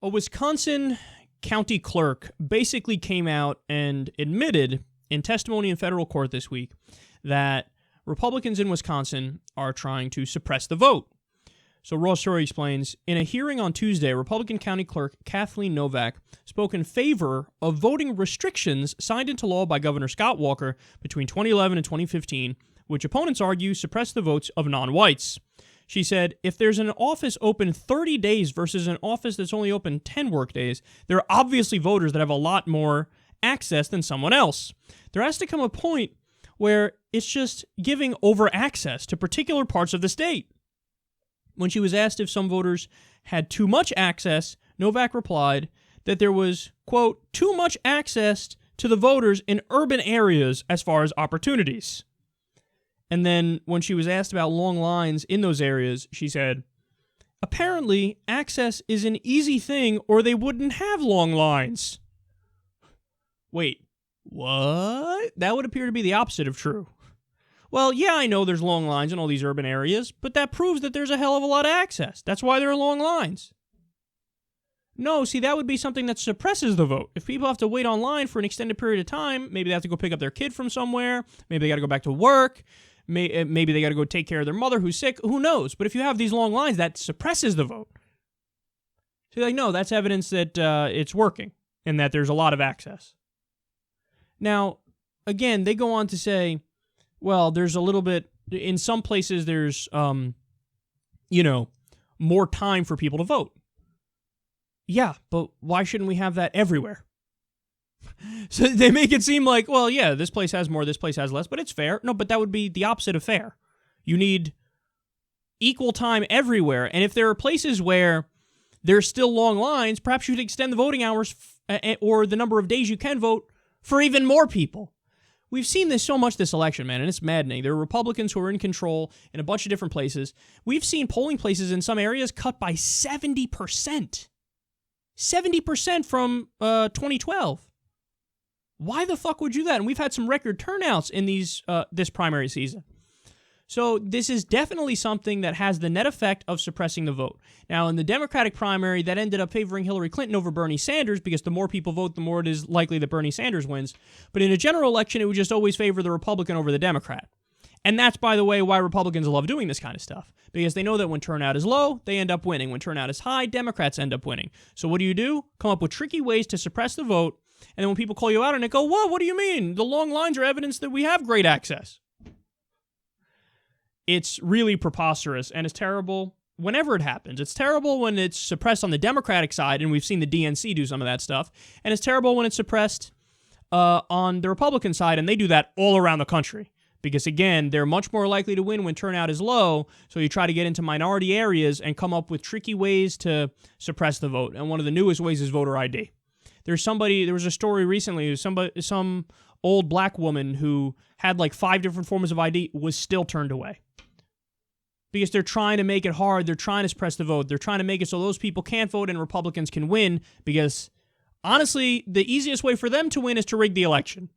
A Wisconsin county clerk basically came out and admitted in testimony in federal court this week that Republicans in Wisconsin are trying to suppress the vote. So Raw Story explains, in a hearing on Tuesday, Republican County Clerk Kathleen Novack spoke in favor of voting restrictions signed into law by Governor Scott Walker between 2011 and 2015, which opponents argue suppressed the votes of non-whites. She said, if there's an office open 30 days versus an office that's only open 10 work days, there are obviously voters that have a lot more access than someone else. There has to come a point where it's just giving over access to particular parts of the state. When she was asked if some voters had too much access, Novack replied that there was, quote, too much access to the voters in urban areas as far as opportunities. And then when she was asked about long lines in those areas, she said, apparently access is an easy thing or they wouldn't have long lines. Wait, what? That would appear to be the opposite of true. Well, yeah, I know there's long lines in all these urban areas, but that proves that there's a hell of a lot of access. That's why there are long lines. No, see, that would be something that suppresses the vote. If people have to wait online for an extended period of time, maybe they have to go pick up their kid from somewhere, maybe they got to go back to work, maybe they got to go take care of their mother who's sick, who knows? But if you have these long lines, that suppresses the vote. So you're like, no, that's evidence that it's working and that there's a lot of access. Now, again, they go on to say, well, there's a little bit, in some places there's, more time for people to vote. Yeah, but why shouldn't we have that everywhere? So they make it seem like, well, yeah, this place has more, this place has less, but it's fair. No, but that would be the opposite of fair. You need equal time everywhere. And if there are places where there's still long lines, perhaps you should extend the voting hours or the number of days you can vote for even more people. We've seen this so much this election, man, and it's maddening. There are Republicans who are in control in a bunch of different places. We've seen polling places in some areas cut by 70%. 70% from 2012. Why the fuck would you do that? And we've had some record turnouts in this primary season. So this is definitely something that has the net effect of suppressing the vote. Now, in the Democratic primary, that ended up favoring Hillary Clinton over Bernie Sanders because the more people vote, the more it is likely that Bernie Sanders wins. But in a general election, it would just always favor the Republican over the Democrat. And that's, by the way, why Republicans love doing this kind of stuff. Because they know that when turnout is low, they end up winning. When turnout is high, Democrats end up winning. So what do? Come up with tricky ways to suppress the vote. And then when people call you out on it, go, what do you mean? The long lines are evidence that we have great access. It's really preposterous, and it's terrible whenever it happens. It's terrible when it's suppressed on the Democratic side, and we've seen the DNC do some of that stuff. And it's terrible when it's suppressed on the Republican side, and they do that all around the country. Because, again, they're much more likely to win when turnout is low, so you try to get into minority areas and come up with tricky ways to suppress the vote. And one of the newest ways is voter ID. There was a story recently, some old black woman who had like 5 different forms of ID was still turned away. Because they're trying to make it hard, they're trying to suppress the vote, they're trying to make it so those people can't vote and Republicans can win, because honestly, the easiest way for them to win is to rig the election.